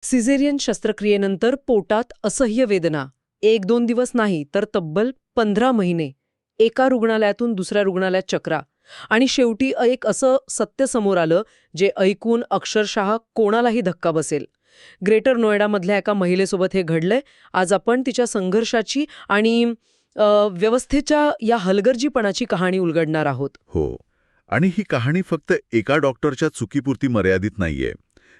Caesarean शस्त्रक्रियेनंतर पोटात असह्य वेदना 1-2 दिवस नाही तर तब्बल 15 महिने एका रुग्णालयातून दुसऱ्या रुग्णालयात चक्रा आणि शेवटी एक असं सत्य समोर आलं जे ऐकून अक्षरशः कोणालाही धक्का बसेल. ग्रेटर नोएडामधल्या एका महिलेसोबत हे घडलंय. आज आपण तिच्या संघर्षाची आणि व्यवस्थेच्या या हलगर्जीपणाची कहाणी उलगडणार आहोत. हो. आणि ही कहाणी फक्त एका डॉक्टरच्या चुकीपुरती मर्यादित नाहीये.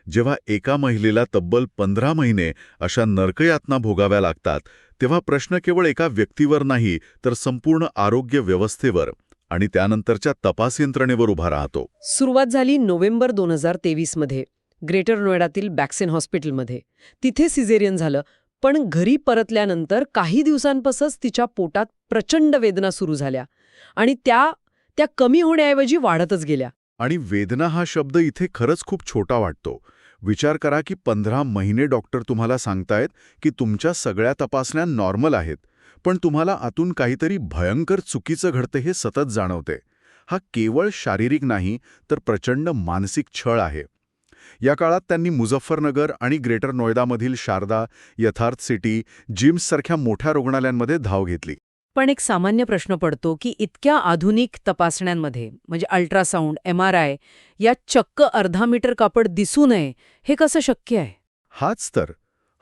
जेव्हा एका महिलेला तब्बल 15 महिने अशा नरकयातना भोगाव्या लागतात, तेव्हा प्रश्न केवळ एका व्यक्तीवर नाही तर संपूर्ण आरोग्य व्यवस्थेवर आणि त्यानंतरच्या तपास यंत्रणेवर उभा राहतो. सुरुवात झाली नोव्हेंबर 2023 मध्ये ग्रेटर नोएडातील बॅक्सेन हॉस्पिटलमध्ये. तिथे सिझेरियन झालं, पण घरी परतल्यानंतर काही दिवसांपासूनच तिच्या पोटात प्रचंड वेदना सुरू झाल्या आणि त्या कमी होण्याऐवजी वाढतच गेल्या. आणि वेदना हा शब्द इथे खरंच खूप छोटा वाटतो. विचार करा की 15 महिने डॉक्टर तुम्हाला सांगतायत की तुमच्या सगळ्या तपासण्या नॉर्मल आहेत, पण तुम्हाला आतून काहीतरी भयंकर चुकीचं घडतं हे सतत जाणवते. हा केवळ शारीरिक नाही तर प्रचंड मानसिक छळ आहे. या काळात त्यांनी मुझफ्फरनगर आणि ग्रेटर नोएडामधील शारदा, यथार्थ सिटी, जिम्ससारख्या मोठ्या रुग्णालयांमध्ये धाव घेतली. पण एक सामान्य प्रश्न पडतो की इतक्या आधुनिक तपासण्यांमध्ये म्हणजे अल्ट्रासाऊंड, MRI या चक्क अर्धा मीटर कापड दिसू नये हे कसं शक्य आहे?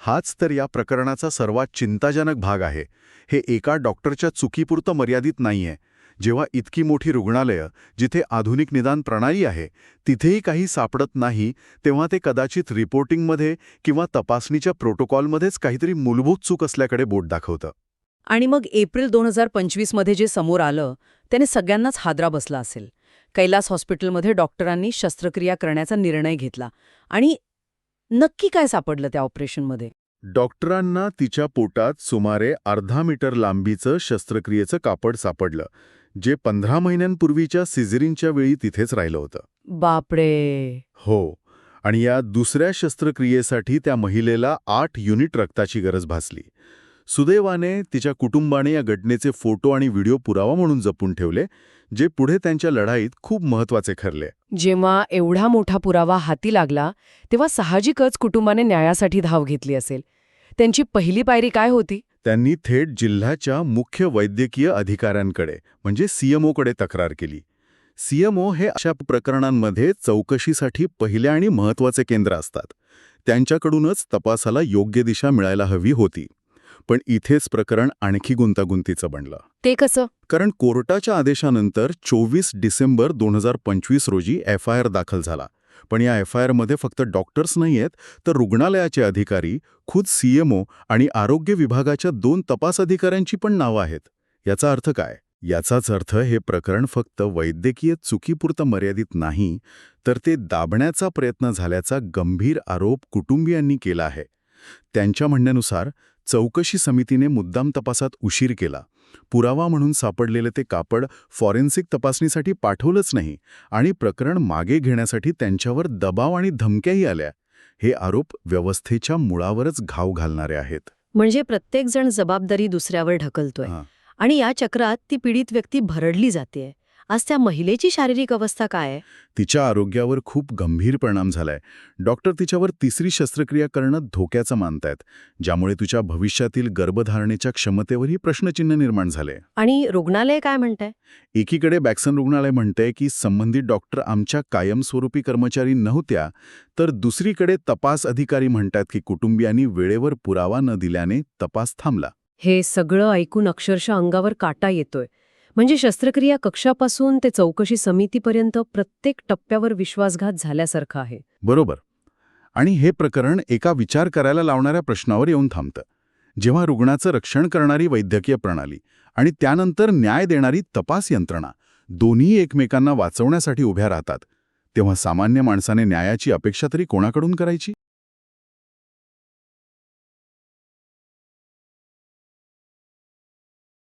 हाच तर या प्रकरणाचा सर्वात चिंताजनक भाग आहे. हे एका डॉक्टरच्या चुकीपुरतं मर्यादित नाहीये. जेव्हा इतकी मोठी रुग्णालयं, जिथे आधुनिक निदान प्रणाली आहे, तिथेही काही सापडत नाही, तेव्हा ते कदाचित रिपोर्टिंगमध्ये किंवा तपासणीच्या प्रोटोकॉलमध्येच काहीतरी मूलभूत चूक असल्याकडे बोट दाखवतं. आणि मग एप्रिल 2025 मध्ये जे समोर आलं त्याने सगळ्यांनाच हादरा बसला असेल. कैलास हॉस्पिटलमध्ये डॉक्टरांनी शस्त्रक्रिया करण्याचा निर्णय घेतला. आणि नक्की काय सापडलं त्या ऑपरेशनमध्ये? डॉक्टरांना तिच्या पोटात सुमारे अर्धा मीटर लांबीचं शस्त्रक्रियेचं कापड सापडलं, जे 15 महिन्यांपूर्वीच्या सिझेरिनच्या वेळी तिथेच राहिलं होतं. बापरे. हो. आणि या दुसऱ्या शस्त्रक्रियेसाठी त्या महिलेला 8 युनिट रक्ताची गरज भासली. सुदैवाने तिच्या कुटुंबाने या घटनेचे फोटो आणि व्हिडिओ पुरावा म्हणून जपून ठेवले, जे पुढे त्यांच्या लढाईत खूप महत्वाचे ठरले. जेव्हा एवढा मोठा पुरावा हाती लागला तेव्हा साहजिकच कुटुंबाने न्यायासाठी धाव घेतली असेल. त्यांची पहिली पायरी काय होती? त्यांनी थेट जिल्ह्याच्या मुख्य वैद्यकीय अधिकाऱ्यांकडे म्हणजे CMOकडे तक्रार केली. CMO हे अशा प्रकरणांमध्ये चौकशीसाठी पहिले आणि महत्वाचे केंद्र असतात. त्यांच्याकडूनच तपासाला योग्य दिशा मिळायला हवी होती. पण इथेच प्रकरण आणखी गुंतागुंतीचं बनलं. ते कसं? कारण कोर्टाच्या आदेशानंतर 24 डिसेंबर 2025 रोजी FIR दाखल झाला. पण या FIR मध्ये फक्त डॉक्टर्स नाहीयेत, तर रुग्णालयाचे अधिकारी, खुद CMO आणि आरोग्य विभागाच्या 2 तपास अधिकाऱ्यांची पण नावं आहेत. याचा अर्थ काय? याचाच अर्थ हे प्रकरण फक्त वैद्यकीय चुकीपुरतं मर्यादित नाही, तर ते दाबण्याचा प्रयत्न झाल्याचा गंभीर आरोप कुटुंबियांनी केला आहे. त्यांच्या म्हणण्यानुसार चौकशी समितीने मुद्दाम तपासात उशीर केला. पुरावा म्हणून सापडलेले ते कापड फॉरेन्सिक तपासणीसाठी पाठवलंच नाही आणि प्रकरण मागे घेण्यासाठी त्यांच्यावर दबाव आणि धमक्याही आल्या. हे आरोप व्यवस्थेच्या मुळावरच घाव घालणारे आहेत. म्हणजे प्रत्येकजण जबाबदारी दुसऱ्यावर ढकलतोय आणि या चक्रात ती पीडित व्यक्ती भरडली जाते. आज त्या महिलेची शारीरिक अवस्था काय आहे? तिच्या आरोग्यावर खूप गंभीर परिणाम झालाय. डॉक्टर तिच्यावर 3री शस्त्रक्रिया करणं धोक्याचं मानतायत, ज्यामुळे तिच्या भविष्यातील गर्भधारणेच्या क्षमतेवरही प्रश्नचिन्ह निर्माण झाले. आणि रुग्णालय काय म्हणतंय? एकीकडे बॅक्सन रुग्णालय म्हणतंय की संबंधित डॉक्टर आमच्या कायमस्वरूपी कर्मचारी नव्हत्या, तर दुसरीकडे तपास अधिकारी म्हणतात की कुटुंबियांनी वेळेवर पुरावा न दिल्याने तपास थांबला. हे सगळं ऐकून अक्षरशः अंगावर काटा येतोय. म्हणजे शस्त्रक्रिया कक्षापासून ते चौकशी समितीपर्यंत प्रत्येक टप्प्यावर विश्वासघात झाल्यासारखं आहे. बरोबर. आणि हे प्रकरण एका विचार करायला लावणाऱ्या प्रश्नावर येऊन थांबतं. जेव्हा रुग्णाचं रक्षण करणारी वैद्यकीय प्रणाली आणि त्यानंतर न्याय देणारी तपास यंत्रणा दोन्ही एकमेकांना वाचवण्यासाठी उभ्या राहतात, तेव्हा सामान्य माणसाने न्यायाची अपेक्षा तरी कोणाकडून करायची?